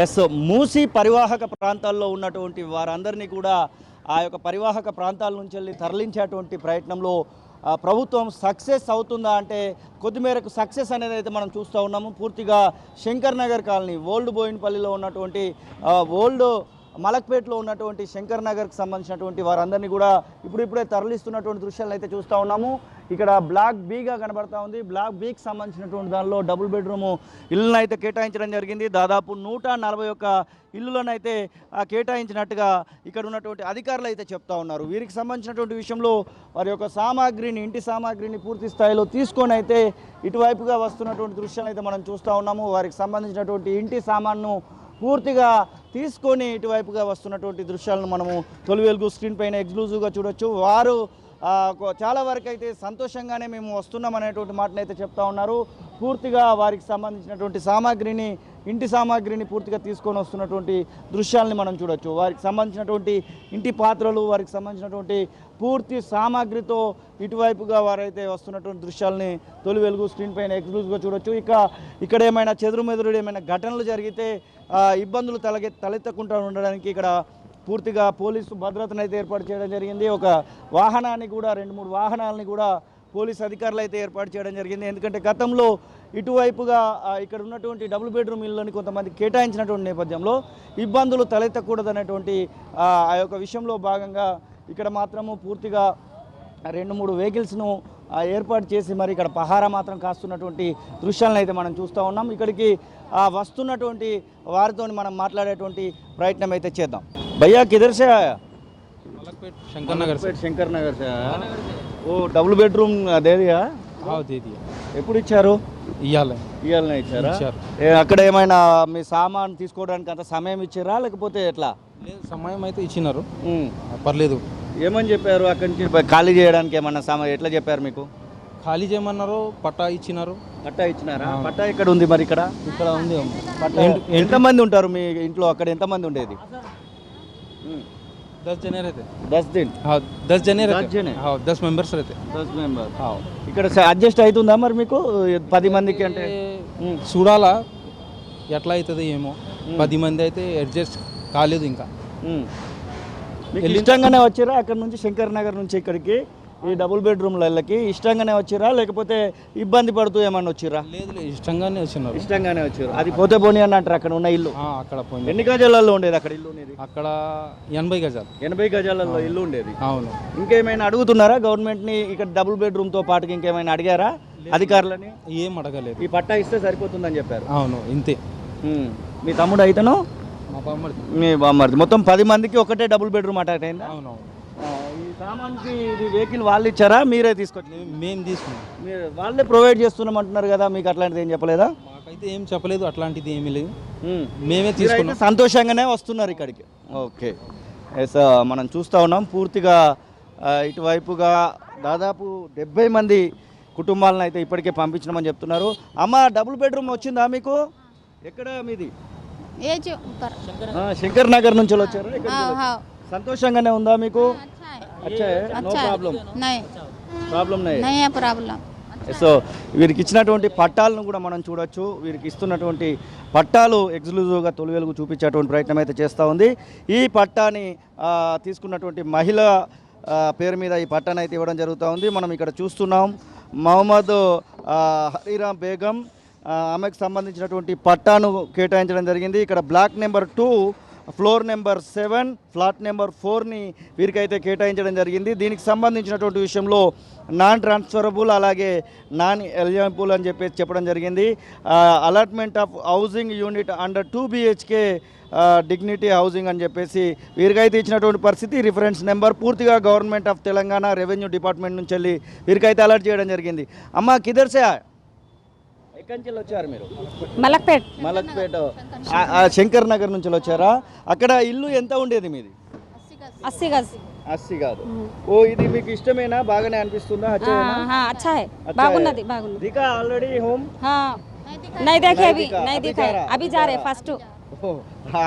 Yes Musi పరివాహక ప్రాంతాల్లో ఉన్నటువంటి వారందరినీ కూడా ఆ యొక్క పరివాహక ప్రాంతాల నుంచి వెళ్ళి తరలించేటువంటి ప్రయత్నంలో ప్రభుత్వం సక్సెస్ అవుతుందా అంటే కొద్దిమేరకు సక్సెస్ అనేది అయితే మనం చూస్తూ ఉన్నాము. పూర్తిగా శంకర్ నగర్ కాలనీ ఓల్డ్ బోయిన్పల్లిలో ఉన్నటువంటి ఓల్డ్ మలక్పేటలో ఉన్నటువంటి శంకర్ నగర్కి సంబంధించినటువంటి వారందరినీ కూడా ఇప్పుడిప్పుడే తరలిస్తున్నటువంటి దృశ్యాలను అయితే చూస్తూ ఉన్నాము. ఇక్కడ బ్లాక్ బీగా కనబడతా ఉంది. బ్లాక్ బీకి సంబంధించినటువంటి దానిలో డబుల్ బెడ్రూమ్ ఇళ్ళను అయితే కేటాయించడం జరిగింది. దాదాపు 141 ఇల్లులను అయితే కేటాయించినట్టుగా ఇక్కడ ఉన్నటువంటి అధికారులు అయితే చెప్తా ఉన్నారు. వీరికి సంబంధించినటువంటి విషయంలో వారి యొక్క సామాగ్రిని ఇంటి సామాగ్రిని పూర్తి స్థాయిలో తీసుకొని అయితే ఇటువైపుగా వస్తున్నటువంటి దృశ్యాలను అయితే మనం చూస్తూ ఉన్నాము. వారికి సంబంధించినటువంటి ఇంటి సామాన్ను పూర్తిగా తీసుకొని ఇటువైపుగా వస్తున్నటువంటి దృశ్యాలను మనము తొలి వెలుగు స్క్రీన్ పైన ఎక్స్క్లూజివ్గా చూడొచ్చు. వారు చాలా వరకు అయితే సంతోషంగానే మేము వస్తున్నాం అనేటువంటి మాటను అయితే చెప్తా ఉన్నారు. పూర్తిగా వారికి సంబంధించినటువంటి సామాగ్రిని ఇంటి సామాగ్రిని పూర్తిగా తీసుకొని వస్తున్నటువంటి దృశ్యాలని మనం చూడొచ్చు. వారికి సంబంధించినటువంటి ఇంటి పాత్రలు వారికి సంబంధించినటువంటి పూర్తి సామాగ్రితో ఇటువైపుగా వారైతే వస్తున్నటువంటి దృశ్యాలని తొలి వెలుగు స్క్రీన్ పైన ఎక్స్క్లూజివ్గా చూడొచ్చు. ఇక్కడ ఏమైనా చెదురుమెదురు ఏమైనా ఘటనలు జరిగితే ఇబ్బందులు తలెత్తకుండా ఉండడానికి ఇక్కడ పూర్తిగా పోలీసు భద్రతను అయితే ఏర్పాటు చేయడం జరిగింది. ఒక వాహనాన్ని కూడా 2-3 వాహనాలని కూడా పోలీసు అధికారులు అయితే ఏర్పాటు చేయడం జరిగింది. ఎందుకంటే గతంలో ఇటువైపుగా ఇక్కడ ఉన్నటువంటి డబుల్ బెడ్రూమ్ ఇళ్ళని కొంతమంది కేటాయించినటువంటి నేపథ్యంలో ఇబ్బందులు తలెత్తకూడదనేటువంటి ఆ యొక్క విషయంలో భాగంగా ఇక్కడ మాత్రము పూర్తిగా 2-3 వెహికల్స్ను ఏర్పాటు చేసి మరి ఇక్కడ పహారా మాత్రం కాస్తున్నటువంటి దృశ్యాలను అయితే మనం చూస్తూ ఉన్నాం. ఇక్కడికి వస్తున్నటువంటి వారితో మనం మాట్లాడేటువంటి ప్రయత్నం అయితే చేద్దాం. భయ్యా కిధర్ సే ఆయా? శంకర్ నగర్ సే ఆయా? ఓ డబుల్ బెడ్రూమ్ దే దియా? ఎప్పుడు ఇచ్చారు? ఇయ్యాలనే ఇచ్చారా? అక్కడ ఏమైనా మీ సామాన్ తీసుకోవడానికి అంత సమయం ఇచ్చారా లేకపోతే ఎట్లా? సమయం అయితే ఇచ్చినారు, పర్లేదు. ఏమని చెప్పారు? అక్కడి నుంచి ఖాళీ చేయడానికి ఏమన్నా సమయం ఎట్లా చెప్పారు మీకు? ఖాళీ చేయమన్నారు, పట్టా ఇచ్చినారు. పట్టా ఇచ్చినారా? పట్టా ఎక్కడ ఉంది మరి? ఇక్కడ ఉంది. ఎంతమంది ఉంటారు మీ ఇంట్లో? అక్కడ ఎంతమంది ఉండేది? 10 जने रहते. 10 दिन? हाँ 10 जने रहते. 10 जने? हाँ 10 మెంబర్స్ रहते. 10 మెంబర్. ఇక్కడ అడ్జస్ట్ అవుతుందా మరి మీకు 10 మందికి? అంటే చూడాలా ఎట్లా అవుతుంది ఏమో. 10 మంది అయితే అడ్జస్ట్ కాలేదు ఇంకా. మీకు ఇష్టంగానే వచ్చారా అక్కడ నుంచి శంకర్ నగర్ నుంచి ఇక్కడికి ఈ డబుల్ బెడ్రూమ్లకి? ఇష్టంగానే వచ్చారా లేకపోతే ఇబ్బంది పడుతూ ఏమన్నా వచ్చిరా? లేదు, ఇష్టంగానే వచ్చినారు. ఇష్టంగానే వచ్చారు. అది పోతే పోనీ అని అంటారు అక్కడ ఉన్న ఇల్లు? అక్కడ ఎన్ని గజాలలో ఉండేది అక్కడ ఇల్లు? ఉండేది అక్కడ 80 గజాలు. 80 గజాలలో ఇల్లు ఉండేది. అవును. ఇంకేమైనా అడుగుతున్నారా గవర్నమెంట్ని? ఇక్కడ డబుల్ బెడ్రూమ్తో పాటుగా ఇంకేమైనా అడిగారా అధికారులని? ఏం అడగలేదు. ఈ పట్టా ఇస్తే సరిపోతుందని చెప్పారు. అవును, ఇంతే. మీ తమ్ముడు అయితేను? మీ బామ్మర్ది. మొత్తం 10 మందికి ఒకటే డబుల్ బెడ్రూమ్ అటాక్ అయిందా? అవునవును. ఈ సామాన్కి ఇది వెహికల్ వాళ్ళు ఇచ్చారా మీరే తీసుకొచ్చి? మేము తీసుకున్నాం. మీరు వాళ్ళే ప్రొవైడ్ చేస్తున్నాం అంటున్నారు కదా, మీకు అట్లాంటిది ఏం చెప్పలేదా? మాకైతే ఏం చెప్పలేదు, అట్లాంటిది ఏమీ లేదు. మేమే తీసుకున్నాం. సంతోషంగానే వస్తున్నారు ఇక్కడికి. ఓకే ఎస్, మనం చూస్తూ ఉన్నాం పూర్తిగా ఇటువైపుగా దాదాపు 70 మంది కుటుంబాలను అయితే ఇప్పటికే పంపించమని చెప్తున్నారు. అమ్మ డబుల్ బెడ్రూమ్ వచ్చిందా మీకు? ఎక్కడ మీది? శంకర్ నగర్ నుంచి వచ్చారు. సంతోషంగానే ఉందా మీకు? సో వీరికి ఇచ్చినటువంటి పట్టాలను కూడా మనం చూడొచ్చు. వీరికి ఇస్తున్నటువంటి పట్టాలు ఎక్స్క్లూజివ్గా తొలి వెలుగు చూపించేటువంటి ప్రయత్నం అయితే చేస్తూ ఉంది. ఈ పట్టాని తీసుకున్నటువంటి మహిళ పేరు మీద ఈ పట్టాను అయితే ఇవ్వడం జరుగుతూ ఉంది. మనం ఇక్కడ చూస్తున్నాం మహమ్మద్ హరీరామ్ బేగం, ఆమెకు సంబంధించినటువంటి పట్టాను కేటాయించడం జరిగింది. ఇక్కడ block number 2 floor number 7 flat number 4ని వీరికైతే కేటాయించడం జరిగింది. దీనికి సంబంధించినటువంటి విషయంలో నాన్ ట్రాన్స్ఫరబుల్ అలాగే నాన్ ఎలిజిబుల్ అని చెప్పడం జరిగింది. Allotment of housing unit under 2 BHK dignity housing అని చెప్పేసి వీరికైతే ఇచ్చినటువంటి పరిస్థితి. రిఫరెన్స్ నెంబర్ పూర్తిగా government of Telangana revenue department నుంచి వెళ్ళి వీరికైతే అలర్ట్ చేయడం జరిగింది. అమ్మ కిధర్ సే ఎక్కడి వచ్చారు మీరు? మలక్పేట్. శంకర్ నగర్ నుంచి వచ్చారా? అక్కడ ఇల్లు ఎంత ఉండేది మీది? 80 గజ్. 80 కాదు. ఓ ఇది మీకు ఇష్టమేనా? బాగానే అనిపిస్తుందా? బాగున్నది. దిఖా ఆల్రెడీ హోమ్? नहीं देखे अभी जा रहे फर्स्ट.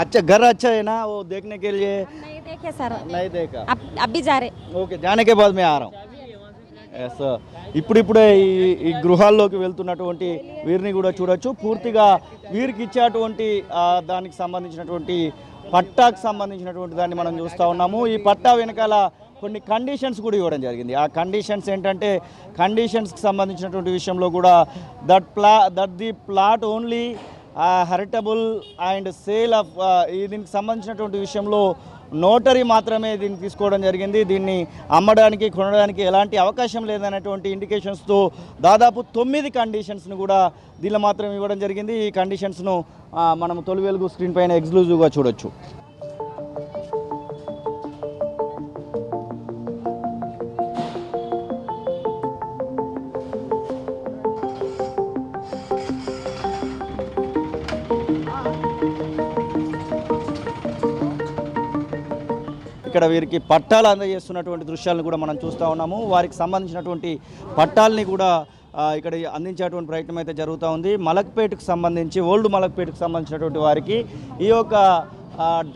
अच्छा घर अच्छा है ना वो देखने के लिए? नहीं देखे सर. नहीं देखा. अभी जा रहे. ओके जाने के बाद मैं आ रहा हूँ. ఎస్, ఇప్పుడిప్పుడే ఈ గృహాల్లోకి వెళ్తున్నటువంటి వీరిని కూడా చూడొచ్చు. పూర్తిగా వీరికి ఇచ్చేటువంటి దానికి సంబంధించినటువంటి పట్టాకు సంబంధించినటువంటి దాన్ని మనం చూస్తూ ఉన్నాము. ఈ పట్టా వెనకాల కొన్ని కండిషన్స్ కూడా ఇవ్వడం జరిగింది. ఆ కండిషన్స్ ఏంటంటే, కండిషన్స్కి సంబంధించినటువంటి విషయంలో కూడా that the plot only heritable and sale of, దీనికి సంబంధించినటువంటి విషయంలో నోటరీ మాత్రమే దీన్ని తీసుకోవడం జరిగింది. దీన్ని అమ్మడానికి కొనడానికి ఎలాంటి అవకాశం లేదనేటువంటి ఇండికేషన్స్తో దాదాపు 9 కండిషన్స్ను కూడా దీనిలో మాత్రం ఇవ్వడం జరిగింది. ఈ కండిషన్స్ను మనం తొలి వెలుగు స్క్రీన్ పైన ఎక్స్క్లూజివ్గా చూడొచ్చు. ఇక్కడ వీరికి పట్టాలు అందజేస్తున్నటువంటి దృశ్యాలను కూడా మనం చూస్తూ ఉన్నాము. వారికి సంబంధించినటువంటి పట్టాలని కూడా ఇక్కడ అందించేటువంటి ప్రయత్నం అయితే జరుగుతూ ఉంది. మలక్పేటకు సంబంధించి, ఓల్డ్ మలక్పేటకు సంబంధించినటువంటి వారికి ఈ యొక్క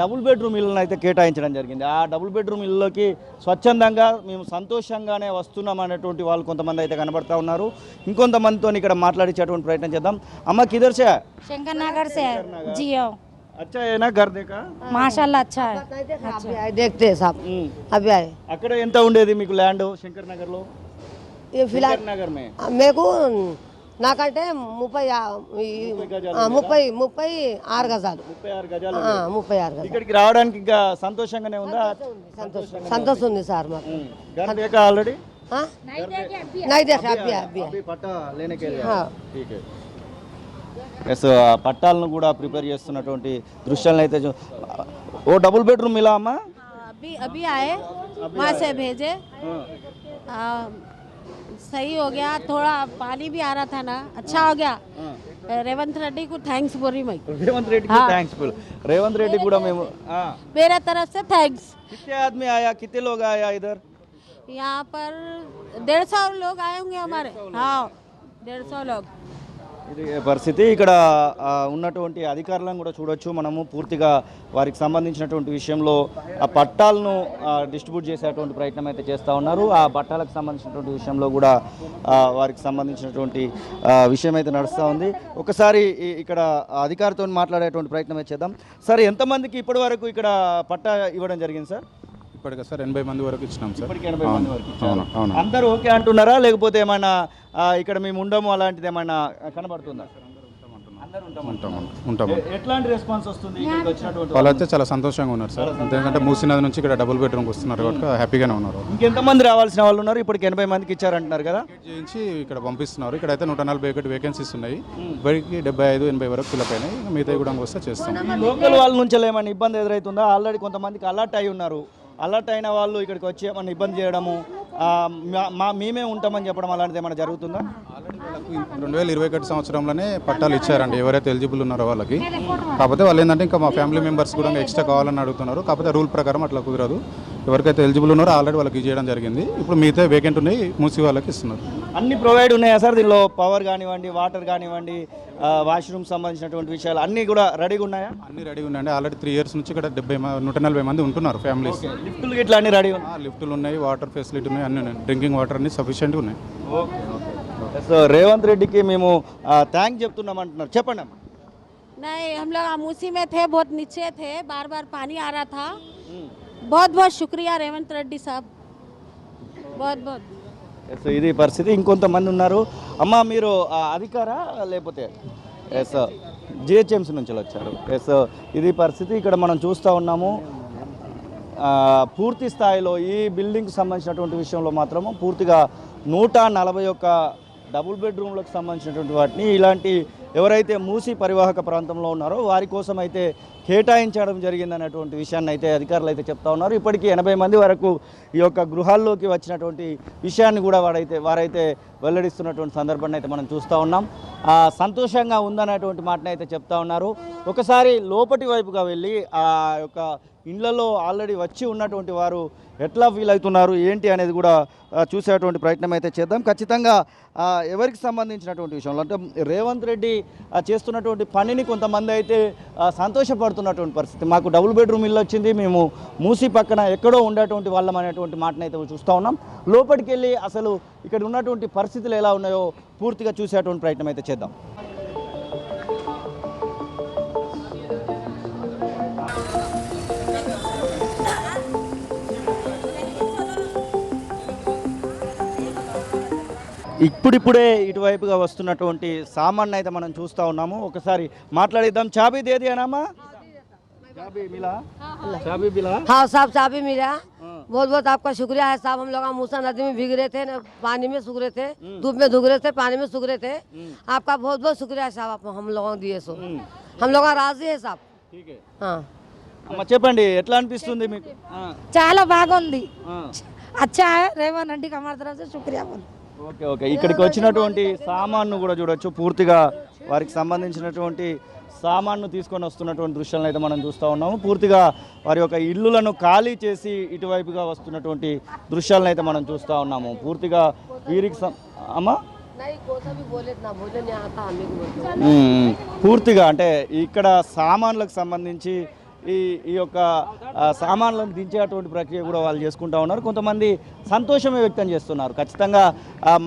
డబుల్ బెడ్రూమ్ ఇళ్ళను అయితే కేటాయించడం జరిగింది. ఆ డబుల్ బెడ్రూమ్ ఇళ్ళలోకి స్వచ్ఛందంగా మేము సంతోషంగానే వస్తున్నాం అనేటువంటి వాళ్ళు కొంతమంది అయితే కనబడతా ఉన్నారు. ఇంకొంతమందితో ఇక్కడ మాట్లాడించేటువంటి ప్రయత్నం చేద్దాం. అమ్మ కిదర్ సే? शंकर नगर से जियो అచ్చా ఏనా घर देखा? माशाल्लाह अच्छा है अभी आए देखते हैं साहब अभी आए అక్కడ ఎంత ఉండేది మీకు ల్యాండ్ శంకర్ నగర్ లో? ये फिलहाल శంకర్ నగర్ మే मेरे को నాకంటే 36 గజాలు 36 గజాలు. 36 గజాలు ఇక్కడికి రావడానికి ఇంకా సంతోషంగానే ఉందా? సంతోషం ఉంది సార్ మాకు घर देखा ऑलरेडी? हाँ? नहीं देखा अभी अभी पट्टा लेने के लिए हाँ। ठीक है. ఎస్, పట్టాలను కూడా ప్రిపేర్ చేస్తున్నటువంటి దృశ్యాలను అయితే ఓ డబుల్ బెడ్రూమ్ మిలా అమ్మా? अभी अभी आए वहाँ से भेजे सही हो गया, थोड़ा पानी भी आ रहा था ना, अच्छा हो गया। रेवंत रेड्डी को थैंक्स बोली मैं, రేవంత్ రెడ్డికి థ్యాంక్స్. రేవంత్ రెడ్డి కూడా మేము मेरे तरफ से थैंक्स। कितने आदमी आया, कितने लोग आया इधर? यहाँ पर 150 लोग आए होंगे हमारे। हाँ 150 लोग। ఇది పరిస్థితి. ఇక్కడ ఉన్నటువంటి అధికారులను కూడా చూడొచ్చు మనము. పూర్తిగా వారికి సంబంధించినటువంటి విషయంలో ఆ పట్టాలను డిస్ట్రిబ్యూట్ చేసేటువంటి ప్రయత్నం అయితే చేస్తూ ఉన్నారు. ఆ పట్టాలకు సంబంధించినటువంటి విషయంలో కూడా వారికి సంబంధించినటువంటి విషయం అయితే నడుస్తూ ఉంది. ఒకసారి ఇక్కడ అధికారితో మాట్లాడేటువంటి ప్రయత్నం అయితే చేద్దాం. సార్, ఎంతమందికి ఇప్పటి వరకు ఇక్కడ పట్టా ఇవ్వడం జరిగింది సార్? ఇప్పటికి సార్ 80 మంది వరకు ఇచ్చినాం సార్. ఇప్పటికి 80 మంది వరకు ఇచ్చారు. అవును అవును. అందరూ ఓకే అంటున్నారా, లేకపోతే ఏమైనా ఇక్కడ మేము ఉండము అలాంటిది ఏమైనా కనబడుతుందా? ఉంటాము. ఎట్లాంటి రెస్పాన్స్ వస్తుంది ఇక్కడికి వచ్చినటువంటి వాళ్ళైతే చాలా సంతోషంగా ఉన్నారు సార్. ఎందుకంటే మూసీ నది నుంచి ఇక్కడ డబుల్ బెడ్రూమ్కి వస్తున్నారు కాబట్టి హ్యాపీగానే ఉన్నారు. ఇంకెంతమంది రావాల్సిన వాళ్ళు ఉన్నారు? ఇప్పటికి 80 మందికి ఇచ్చారంటున్నారు కదా. చేయించి ఇక్కడ పంపిస్తున్నారు. ఇక్కడైతే 141 వేకెన్సీస్ ఉన్నాయి. ఇప్పటికి 75-80 వరకు ఫిల్ అయినాయి. మిగతా కూడా వస్తే చేస్తాం. లోకల్ వాళ్ళ నుంచి ఏమైనా ఇబ్బంది ఎదురవుతుందా? ఆల్రెడీ కొంతమందికి అలర్ట్ అయి ఉన్నారు. అలర్ట్ అయిన వాళ్ళు ఇక్కడికి వచ్చి ఏమైనా ఇబ్బంది చేయడము, మేమే ఉంటామని చెప్పడం అలాంటిది ఏమైనా జరుగుతుందా? ఆల్రెడీ వాళ్ళకు 2021 సంవత్సరంలోనే పట్టాలు ఇచ్చారండి ఎవరైతే ఎలిజిబుల్ ఉన్నారో వాళ్ళకి. కాకపోతే వాళ్ళు ఏంటంటే ఇంకా మా ఫ్యామిలీ మెంబర్స్ కూడా ఎక్స్ట్రా కావాలని అడుగుతున్నారు. కాకపోతే రూల్ ప్రకారం అట్లా కుదరదు. ఎవరికైతే ఎలిజిబుల్ ఉన్నారో ఆల్రెడీ వాళ్ళకి ఇచ్చేయడం జరిగింది. ఇప్పుడు మిగతా వేకెంట్ ఉన్నాయి మూసి వాళ్ళకి ఇస్తున్నారు. అన్ని ప్రొవైడ్ ఉన్నాయా సార్ దీనిలో? పవర్ కానివ్వండి, వాటర్ కానివ్వండి, వాష్రూమ్ సంబంధించినటువంటి విషయాలు అన్నీ కూడా రెడీగా ఉన్నాయా? అన్ని రెడీ ఉన్నాయండి. ఆల్రెడీ 3 ఇయర్స్ నుంచి ఇక్కడ 140 మంది ఉంటున్నారు ఫ్యామిలీస్. లిఫ్టులు ఇట్లా అన్ని రెడీ ఉన్నాయి? లిఫ్టులు ఉన్నాయి, వాటర్ ఫెసిలిటీ ఉన్నాయి, అన్నీ ఉన్నాయి. డ్రింకింగ్ వాటర్ అన్ని సఫిషియెంట్గా ఉన్నాయి. సో రేవంత్ రెడ్డికి మేము థ్యాంక్స్ చెప్తున్నాం అంటున్నారు. చెప్పండి అమ్మా. नहीं, हम लोग मूसी में थे, बहुत नीचे थे, बार बार पानी आ रहा था। बहुत बहुत शुक्रिया रेवंत रेड्डी साहब, बहुत बहुत। సో ఇది పరిస్థితి. ఇంకొంతమంది ఉన్నారు. అమ్మ, మీరు అధికారా లేకపోతే? ఎస్, జిహెచ్ఎంసీ నుంచి వచ్చారు. ఎస్, ఇది పరిస్థితి. ఇక్కడ మనం చూస్తూ ఉన్నాము. పూర్తి స్థాయిలో ఈ బిల్డింగ్కి సంబంధించినటువంటి విషయంలో మాత్రము పూర్తిగా 141 డబుల్ బెడ్రూమ్లకు సంబంధించినటువంటి వాటిని ఇలాంటి ఎవరైతే మూసీ పరివాహక ప్రాంతంలో ఉన్నారో వారి కోసం అయితే కేటాయించడం జరిగిందనేటువంటి విషయాన్ని అయితే అధికారులు అయితే చెప్తా ఉన్నారు. ఇప్పటికీ 80 మంది వరకు ఈ యొక్క గృహాల్లోకి వచ్చినటువంటి విషయాన్ని కూడా వారైతే వెల్లడిస్తున్నటువంటి సందర్భాన్ని అయితే మనం చూస్తూ ఉన్నాం. సంతోషంగా ఉందనేటువంటి మాటను అయితే చెప్తా ఉన్నారు. ఒకసారి లోపటి వైపుగా వెళ్ళి ఆ యొక్క ఇళ్లలో ఆల్రెడీ వచ్చి ఉన్నటువంటి వారు ఎట్లా ఫీల్ అవుతున్నారు ఏంటి అనేది కూడా చూసేటువంటి ప్రయత్నం అయితే చేద్దాం. ఖచ్చితంగా ఎవరికి సంబంధించినటువంటి విషయంలో అంటే రేవంత్ రెడ్డి చేస్తున్నటువంటి పనిని కొంతమంది అయితే సంతోషపడుతున్నటువంటి పరిస్థితి. మాకు డబుల్ బెడ్రూమ్ ఇల్లు వచ్చింది, మేము మూసి పక్కన ఎక్కడో ఉండేటువంటి వాళ్ళం అనేటువంటి మాటను అయితే చూస్తూ ఉన్నాం. లోపలికి వెళ్ళి అసలు ఇక్కడ ఉన్నటువంటి పరిస్థితులు ఎలా ఉన్నాయో పూర్తిగా చూసేటువంటి ప్రయత్నం అయితే చేద్దాం. ఇప్పుడిప్పుడే ఇటువైపుగా వస్తున్నటువంటి సామాన్ అయితే మనం చూస్తూ ఉన్నాము. ఒకసారి మాట్లాడిద్దాం. చాబీ దేది అనామా? చాబీ మిలా? చాబీ మిలా? हाँ साहब चाबी मिला। बहुत बहुत आपका शुक्रिया है साहब। हम लोग मूसा नदी में भीग रहे थे, पानी में सूख रहे थे, धूप में धूप रहे थे, पानी में सूख रहे थे। आपका बहुत बहुत शुक्रिया है साहब, आप हम लोगों को दिए सो हम लोग राजी है साहब। ठीक है। हाँ అమ్మ చెప్పండి ఎట్లా అనిపిస్తుంది మీకు? చాలా బాగుంది. అచ్చా రేవంత్ రెడ్డికి हमारी तरफ से शुक्रिया बोल. ఓకే ఓకే ఇక్కడికి వచ్చినటువంటి సామాన్ను కూడా చూడొచ్చు. పూర్తిగా వారికి సంబంధించినటువంటి సామాన్ను తీసుకొని వస్తున్నటువంటి దృశ్యాలను అయితే మనం చూస్తూ ఉన్నాము. పూర్తిగా వారి యొక్క ఇల్లులను ఖాళీ చేసి ఇటువైపుగా వస్తున్నటువంటి దృశ్యాలను అయితే మనం చూస్తూ ఉన్నాము. పూర్తిగా వీరికి అమ్మా పూర్తిగా అంటే ఇక్కడ సామాన్లకు సంబంధించి ఈ యొక్క సామాన్లను దించేటువంటి ప్రక్రియ కూడా వాళ్ళు చేసుకుంటూ ఉన్నారు. కొంతమంది సంతోషమే వ్యక్తం చేస్తున్నారు. ఖచ్చితంగా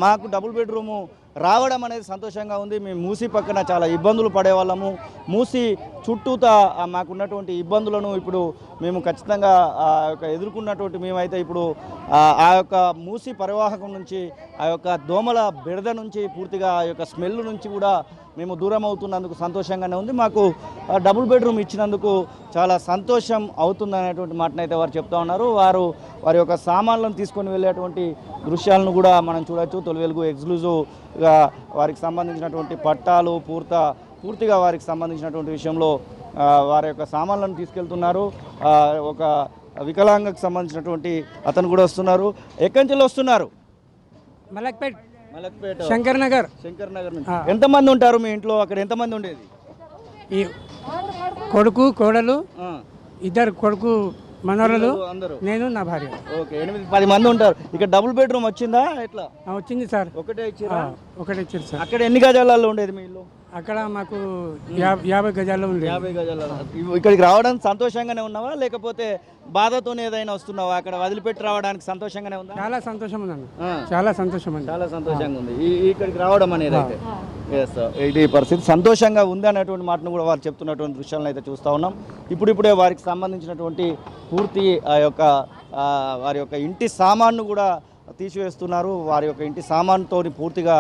మాకు డబుల్ బెడ్రూము రావడం అనేది సంతోషంగా ఉంది. మేము మూసి పక్కన చాలా ఇబ్బందులు పడేవాళ్ళము. మూసి చుట్టూతా మాకున్నటువంటి ఇబ్బందులను ఇప్పుడు మేము ఖచ్చితంగా ఎదుర్కొన్నటువంటి మేమైతే ఇప్పుడు ఆ యొక్క మూసి పరివాహకం నుంచి ఆ యొక్క దోమల బెడద నుంచి పూర్తిగా ఆ యొక్క స్మెల్ నుంచి కూడా మేము దూరం అవుతున్నందుకు సంతోషంగానే ఉంది. మాకు డబుల్ బెడ్రూమ్ ఇచ్చినందుకు చాలా సంతోషం అవుతుందనేటువంటి మాటనైతే వారు చెప్తా ఉన్నారు. వారి యొక్క సామాన్లను తీసుకొని వెళ్ళేటువంటి దృశ్యాలను కూడా మనం చూడొచ్చు. తొలి వెలుగు ఎక్స్క్లూజివ్గా వారికి సంబంధించినటువంటి పట్టాలు పూర్తిగా వారికి సంబంధించినటువంటి విషయంలో వారి యొక్క సామాన్లను తీసుకెళ్తున్నారు. ఒక వికలాంగకు సంబంధించినటువంటి అతను కూడా వస్తున్నారు. ఎక్కడి నుంచి వస్తున్నారు? మలక్పేట్ మలక్పేట శంకర్ నగర్ నుంచి. ఎంతమంది ఉంటారు మీ ఇంట్లో? అక్కడ ఎంతమంది ఉండేది? ఈ కొడుకు కోడలు ఇద్దరు కొడుకు మనవరలు అందరూ నేను నా భార్య. ఓకే 8-10 మంది ఉంటారు. ఇక్కడ డబుల్ బెడ్రూమ్ వచ్చిందా? ఎట్లా వచ్చింది సార్. ఒకటే ఇచ్చారా? ఒకటే ఇచ్చారు సార్. అక్కడ ఎన్ని గజాలలో ఉండేది మీ ఇల్లు? అక్కడ మాకు 50 గజాల్లో ఉంది. 50 గజాలలో. ఇక్కడికి రావడం సంతోషంగానే ఉన్నావా లేకపోతే బాధతో ఏదైనా వస్తున్నావా? అక్కడ వదిలిపెట్టి రావడానికి సంతోషంగానే ఉందా? చాలా సంతోషం ఉందండి. చాలా సంతోషం అండి. చాలా సంతోషంగా ఉంది ఇక్కడికి రావడం అనేది అయితే. ఎస్ ఇది పరిస్థితి సంతోషంగా ఉంది అనేటువంటి మాటను కూడా వారు చెప్తున్నటువంటి దృశ్యాలను అయితే చూస్తూ ఉన్నాం. ఇప్పుడిప్పుడే వారికి సంబంధించినటువంటి పూర్తి వారి యొక్క ఇంటి సామాన్ను కూడా తీసివేస్తున్నారు. వారి యొక్క ఇంటి సామాన్తో పూర్తిగా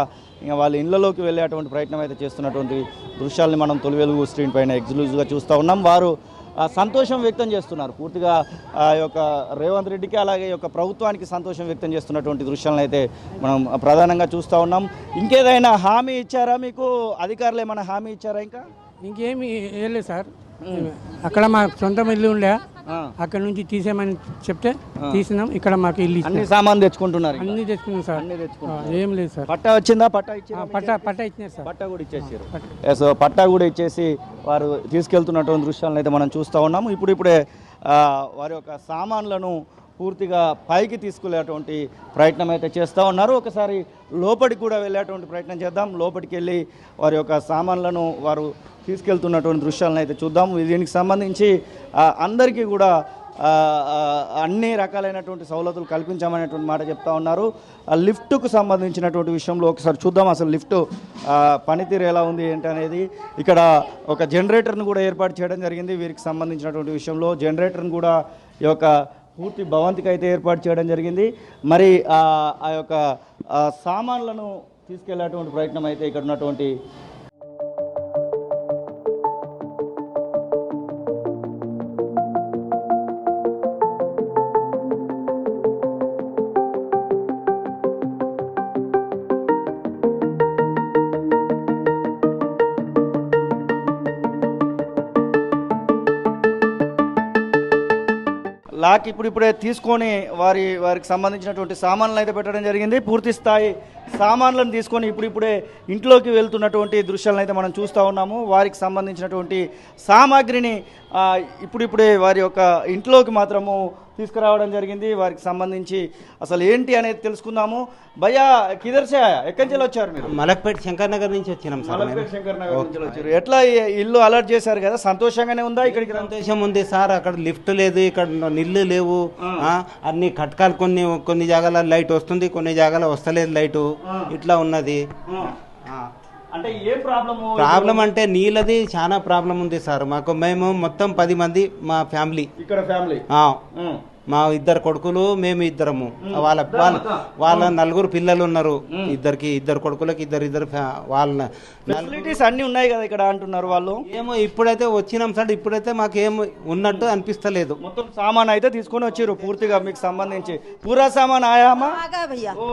వాళ్ళ ఇళ్లలోకి వెళ్ళేటువంటి ప్రయత్నం అయితే చేస్తున్నటువంటి దృశ్యాలని మనం తొలి వెలుగు స్క్రీన్ పైన ఎక్స్క్లూజివ్గా చూస్తూ ఉన్నాం. వారు సంతోషం వ్యక్తం చేస్తున్నారు. పూర్తిగా ఆ యొక్క రేవంత్ రెడ్డికి అలాగే ఈ యొక్క ప్రభుత్వానికి సంతోషం వ్యక్తం చేస్తున్నటువంటి దృశ్యాలను అయితే మనం ప్రధానంగా చూస్తూ ఉన్నాం. ఇంకేదైనా హామీ ఇచ్చారా మీకు? అధికారులు ఏమైనా హామీ ఇచ్చారా? ఇంకేమి వేయలేదు సార్. అక్కడ మా సొంతం ఇల్లు ఉండే, అక్కడ నుంచి తీసేయమని చెప్తే తీసినాం. ఇక్కడ మాకు ఇల్లు అన్ని సామాన్ తెచ్చుకుంటున్నారు. అన్ని తెచ్చుకున్నాం సార్. ఏం లేదు సార్. పట్టా వచ్చిందా? పట్టా ఇచ్చినారు సార్. పట్టా కూడా ఇచ్చేసారు. సో పట్టా కూడా ఇచ్చేసి వారు తీసుకెళ్తున్నటువంటి దృశ్యాలను అయితే మనం చూస్తూ ఉన్నాము. ఇప్పుడిప్పుడే వారి యొక్క సామాన్లను పూర్తిగా పైకి తీసుకెళ్లేటువంటి ప్రయత్నం అయితే చేస్తూ ఉన్నారు. ఒకసారి లోపలికి కూడా వెళ్ళేటువంటి ప్రయత్నం చేద్దాం. లోపలికి వెళ్ళి వారి యొక్క సామాన్లను వారు తీసుకెళ్తున్నటువంటి దృశ్యాలను అయితే చూద్దాం. దీనికి సంబంధించి అందరికీ కూడా అన్ని రకాలైనటువంటి సౌలతులు కల్పించామనేటువంటి మాట చెప్తా ఉన్నారు. లిఫ్ట్కు సంబంధించినటువంటి విషయంలో ఒకసారి చూద్దాం. అసలు లిఫ్ట్ పనితీరు ఎలా ఉంది ఏంటి అనేది. ఇక్కడ ఒక జనరేటర్ను కూడా ఏర్పాటు చేయడం జరిగింది. వీరికి సంబంధించినటువంటి విషయంలో జనరేటర్ను కూడా ఈ యొక్క పూర్తి భవంతికి అయితే ఏర్పాటు చేయడం జరిగింది. మరి ఆ యొక్క సామాన్లను తీసుకెళ్లేటువంటి ప్రయత్నం అయితే ఇక్కడ ఉన్నటువంటి లాక్ ఇప్పుడిప్పుడే తీసుకొని వారికి సంబంధించినటువంటి సామాన్లు అయితే పెట్టడం జరిగింది. పూర్తి స్థాయి సామాన్లను తీసుకొని ఇప్పుడిప్పుడే ఇంట్లోకి వెళ్తున్నటువంటి దృశ్యాలను అయితే మనం చూస్తూ ఉన్నాము. వారికి సంబంధించినటువంటి సామాగ్రిని ఇప్పుడిప్పుడే వారి యొక్క ఇంట్లోకి మాత్రము తీసుకురావడం జరిగింది. వారికి సంబంధించి అసలు ఏంటి అనేది తెలుసుకుందాము. భయ్యా కిదర్ సే ఆయా, ఎక్కడి నుంచి వచ్చారు మీరు? మలక్పేట్ శంకర్ నగర్ నుంచి వచ్చినాం సార్. మలక్పేట్ శంకర్ నగర్ నుంచి వచ్చారు. ఎట్లా ఈ ఇల్లు అలర్ట్ చేశారు కదా, సంతోషంగానే ఉందా? ఇక్కడికి సంతోషం ఉంది సార్. అక్కడ లిఫ్ట్ లేదు, ఇక్కడ నీళ్లు లేవు, అన్ని కట్కాలు, కొన్ని జాగాల లైట్ వస్తుంది, కొన్ని జాగాల వస్తలేదు లైటు, ఇట్లా ఉన్నది. అంటే ఏ ప్రాబ్లం అంటే నీళ్ళది చాలా ప్రాబ్లం ఉంది సార్ మాకు. మేము మొత్తం 10 మంది మా ఫ్యామిలీ, ఇక్కడ ఫ్యామిలీ, మా 2 కొడుకులు, మేము 2. వాళ్ళ 4 పిల్లలు ఉన్నారు. 2 కొడుకులకి ఇద్దరు వాళ్ళ ఫెసిలిటీస్ అన్ని ఉన్నాయి కదా ఇక్కడ అంటున్నారు వాళ్ళు. ఏమో ఇప్పుడైతే వచ్చినాం సార్, ఇప్పుడైతే మాకు ఏమో ఉన్నట్టు అనిపిస్తలేదు. మొత్తం సామాన్ అయితే తీసుకొని వచ్చారు పూర్తిగా మీకు సంబంధించి. పూరా సామాన్ ఆయామా? ఓ,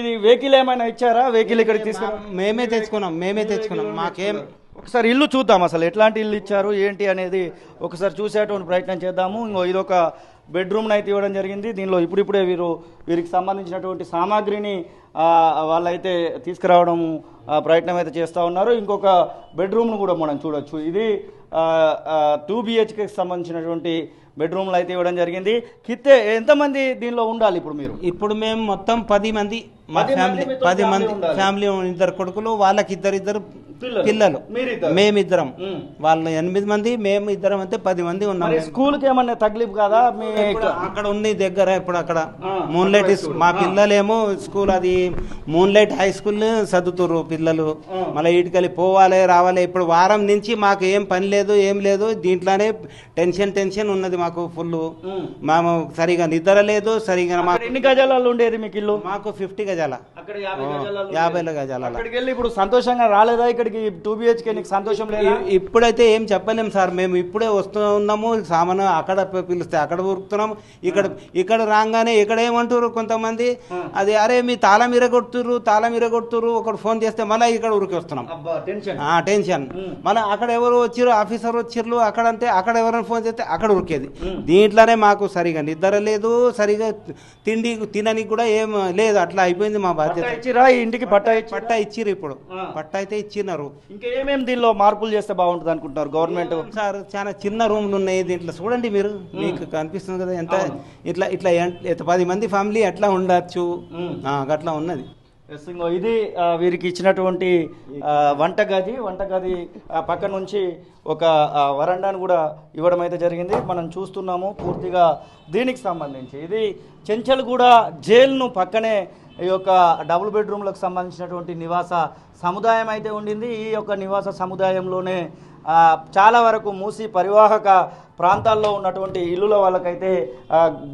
ఇది వెహికల్ ఏమైనా ఇచ్చారా? వెహికల్ ఇక్కడికి తీసుకురా? మేమే తెచ్చుకున్నాం. మాకేం ఒకసారి ఇల్లు చూద్దాం, అసలు ఎట్లాంటి ఇల్లు ఇచ్చారు ఏంటి అనేది ఒకసారి చూసేటువంటి ప్రయత్నం చేద్దాము. ఇంకో ఇదొక బెడ్రూమ్ని అయితే ఇవ్వడం జరిగింది. దీనిలో ఇప్పుడిప్పుడే వీరికి సంబంధించినటువంటి సామాగ్రిని వాళ్ళైతే తీసుకురావడం ప్రయత్నం అయితే చేస్తూ ఉన్నారు. ఇంకొక బెడ్రూమ్ను కూడా మనం చూడొచ్చు. ఇది 2 BHKకి సంబంధించినటువంటి బెడ్రూమ్లు అయితే ఇవ్వడం జరిగింది. కిత్తే ఎంతమంది దీనిలో ఉండాలి ఇప్పుడు మీరు? ఇప్పుడు మేము మొత్తం 10 మంది, మా ఫ్యామిలీ 10 మంది ఫ్యామిలీ. 2 కొడుకులు, వాళ్ళకి ఇద్దరు పిల్లలు, మేమిద్దరం. వాళ్ళు 8 మంది, మేము 2 అంటే 10 మంది ఉన్నాం. స్కూల్ కి ఏమన్నా తగ్లిపు కదా? అక్కడ ఉంది దగ్గర. ఇప్పుడు అక్కడ మూన్లైట్, మా పిల్లలేమో స్కూల్, అది మూన్లైట్ హై స్కూల్ చదువుతున్నారు పిల్లలు. మళ్ళీ ఇటుకలి పోవాలి రావాలి. ఇప్పుడు వారం నుంచి మాకు ఏం పని లేదు, ఏం లేదు. దీంట్లోనే టెన్షన్ ఉన్నది మాకు ఫుల్. మేము సరిగా నిద్ర లేదు సరిగా. ఎన్ని గజాలలో ఉండేది మీకు ఇల్లు? మాకు 50 గజాల, 50 గజాల. ఇప్పుడు సంతోషంగా రాలేదా ఇక్కడికి? 2 BHK నీకు సంతోషం లేదా? ఇప్పుడైతే ఏం చెప్పలేం సార్. మేము ఇప్పుడే వస్తున్నాము, సామాను అక్కడ పిలిస్తే అక్కడ ఉరుకుతున్నాము. ఇక్కడ రాగానే ఇక్కడ ఏమంటారు కొంతమంది, అది అరే మీ తాళం ఇరగొడుతురు ఒకటి ఫోన్ చేస్తే మళ్ళీ ఇక్కడ ఉరికి వస్తున్నాం. టెన్షన్. మళ్ళీ అక్కడ ఎవరు వచ్చారు, ఆఫీసర్ వచ్చారు, అక్కడ ఎవరైనా ఫోన్ చేస్తే అక్కడ ఉరికేది. దీంట్లోనే మాకు సరిగా నిద్ర లేదు, సరిగా తిండి తినడానికి కూడా ఏం లేదు. అట్లా అయిపోయింది మా బాధ్యత. ఇంటికి పట్టా ఇచ్చిర్రు. ఇప్పుడు పట్టా అయితే ఇచ్చినారు. ఇంకా ఏమేమి దీనిలో మార్పులు చేస్తే బాగుంటుంది అనుకుంటున్నారు గవర్నమెంట్? సార్ చాలా చిన్న రూమ్లు ఉన్నాయి దీంట్లో. చూడండి మీరు, మీకు కనిపిస్తుంది కదా ఎంత ఇట్లా 10 మంది ఫ్యామిలీ ఎట్లా ఉండొచ్చు, అట్లా ఉన్నది. ఇది వీరికి ఇచ్చినటువంటి వంటగది పక్క నుంచి ఒక వరండాను కూడా ఇవ్వడం అయితే జరిగింది. మనం చూస్తున్నాము పూర్తిగా దీనికి సంబంధించి. ఇది చెంచల్గూడ జైలును పక్కనే ఈ యొక్క డబుల్ బెడ్రూమ్లకు సంబంధించినటువంటి నివాస సముదాయం అయితే ఉండింది. ఈ యొక్క నివాస సముదాయంలోనే చాలా వరకు మూసి పరివాహక ప్రాంతాల్లో ఉన్నటువంటి ఇల్లుల వాళ్ళకైతే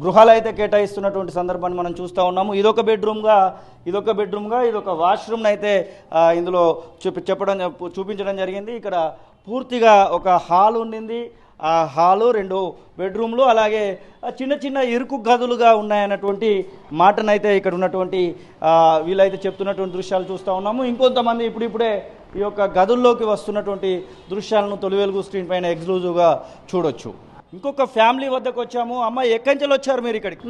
గృహాలు అయితే కేటాయిస్తున్నటువంటి సందర్భాన్ని మనం చూస్తూ ఉన్నాము. ఇదొక బెడ్రూమ్గా ఇదొక వాష్రూమ్ని అయితే ఇందులో చూపించడం జరిగింది. ఇక్కడ పూర్తిగా ఒక హాల్ ఉండింది. ఆ హాలు 2 బెడ్రూమ్లు అలాగే చిన్న ఇరుకు గదులుగా ఉన్నాయన్నటువంటి మాటనైతే ఇక్కడ ఉన్నటువంటి వీళ్ళైతే చెప్తున్నటువంటి దృశ్యాలు చూస్తూ ఉన్నాము. ఇంకొంతమంది ఇప్పుడిప్పుడే ఈ యొక్క గదుల్లోకి వస్తున్నటువంటి దృశ్యాలను తొలి వెలుగు స్క్రీన్ పైన ఎక్స్క్లూజివ్గా చూడొచ్చు. ఇంకొక ఫ్యామిలీ వద్దకు వచ్చాము. అమ్మ ఎక్కడి నుంచి వచ్చారు మీరు ఇక్కడికి?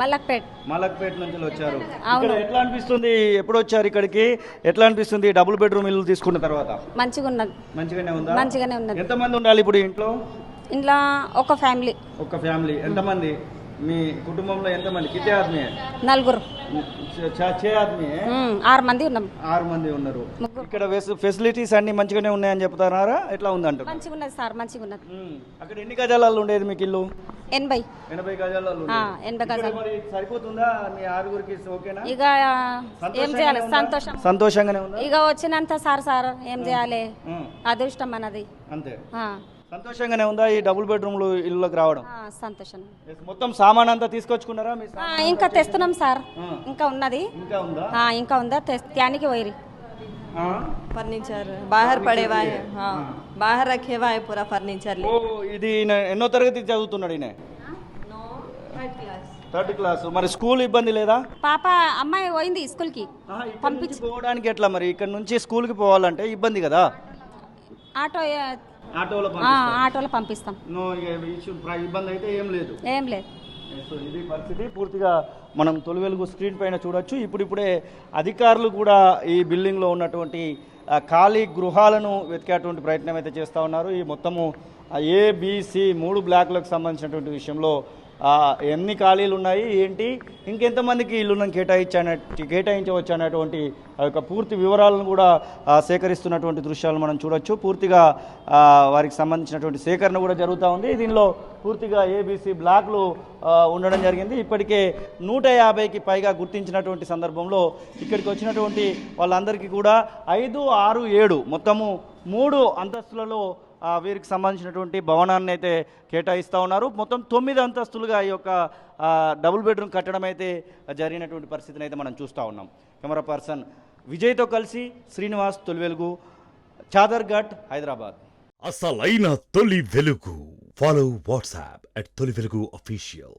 మలక్పేట్ నుంచి వచ్చారు. ఇక్కడ ఎట్లా అనిపిస్తుంది? ఎప్పుడు వచ్చారు ఇక్కడికి? ఎట్లా అనిపిస్తుంది డబుల్ బెడ్రూమ్ ఇల్లు తీసుకున్న తర్వాత? మంచిగానే ఉందా? ఎంతమంది ఉండాలి ఇప్పుడు ఇంట్లో? ఒక ఫ్యామిలీ. ఎంతమంది మీ కుటుంబంలో? ఎంతమంది? కితే ఆద్మీ? 4. 6 ఆద్మీ? 6 మంది ఉన్నాం. 6 మంది ఉన్నారు. ఇక్కడ ఫెసిలిటీస్ అన్ని మంచిగానే ఉన్నాయని చెప్తున్నారా? ఎట్లా ఉందంటారు? మంచిగా ఉన్నది సార్, మంచిగా ఉన్నది. అక్కడ ఎన్ని గజాలలో ఉండేది మీకు ఇల్లు? 80 గజాలలో. 80 గజాలు. మరి సరిపోతుందా మీ 6గురికి? ఓకేనా? ఇక ఏం చేయాలి? సంతోషంగానే ఉందా? ఇక వచ్చినంత సార్ ఏం చేయాలి? అదృష్టం అన్నది. అంతే. సంతోషంగానే ఉందా ఈ డబుల్ బెడ్రూమ్లు ఇల్లులోకి రావడం? సంతోషం. మొత్తం సామాన్ అంతా తీసుకొచ్చుకున్నారా? ఇంకా తెస్తున్నాం సార్. ఇంకా ఉన్నది. ఇంకా ఉందా? त्याనికి వైరి फर्नीचर बाहर पड़े हुआ है, हाँ बाहर रखे हुआ है पूरा फर्नीचर। ఇది ఎన్నో తరగతి చదువుతున్నాడు? ఈయన 3rd క్లాస్. మరి స్కూల్ ఇబ్బంది లేదా? పాప అమ్మాయి పోయింది స్కూల్ కి. పోవడానికి ఎట్లా మరి? ఇక్కడ నుంచి స్కూల్ కి పోవాలంటే ఇబ్బంది కదా? ఆటోలో పంపిస్తాం. ఇబ్బంది అయితే ఏం లేదు. సో ఇది పరిస్థితి. పూర్తిగా మనం తొలి వెలుగు స్క్రీన్ పైన చూడొచ్చు. ఇప్పుడిప్పుడే అధికారులు కూడా ఈ బిల్డింగ్లో ఉన్నటువంటి ఖాళీ గృహాలను వెతికేటువంటి ప్రయత్నం అయితే చేస్తూ ఉన్నారు. ఈ మొత్తము ఏబిసి 3 బ్లాక్లకు సంబంధించినటువంటి విషయంలో ఎన్ని ఖాళీలు ఉన్నాయి, ఏంటి, ఇంకెంతమందికి ఇల్లును కేటాయించవచ్చు అనేటువంటి ఆ యొక్క పూర్తి వివరాలను కూడా సేకరిస్తున్నటువంటి దృశ్యాలను మనం చూడొచ్చు. పూర్తిగా వారికి సంబంధించినటువంటి సేకరణ కూడా జరుగుతూ ఉంది. దీనిలో పూర్తిగా ఏబిసి బ్లాక్లు ఉండడం జరిగింది. ఇప్పటికే 150కి పైగా గుర్తించినటువంటి సందర్భంలో ఇక్కడికి వచ్చినటువంటి వాళ్ళందరికీ కూడా 5, 6, 7 మొత్తము 3 అంతస్తులలో వీరికి సంబంధించినటువంటి భవనాన్ని అయితే కేటాయిస్తూ ఉన్నారు. మొత్తం 9 అంతస్తులుగా ఈ యొక్క డబుల్ బెడ్రూమ్ కట్టడం అయితే జరిగినటువంటి పరిస్థితిని అయితే మనం చూస్తూ ఉన్నాం. కెమెరా పర్సన్ విజయ్తో కలిసి శ్రీనివాస్, తొలి వెలుగు, చాదర్ఘట్, హైదరాబాద్. అసలైన తొలి వెలుగు. ఫాలో వాట్సాప్ @తొలి వెలుగు official.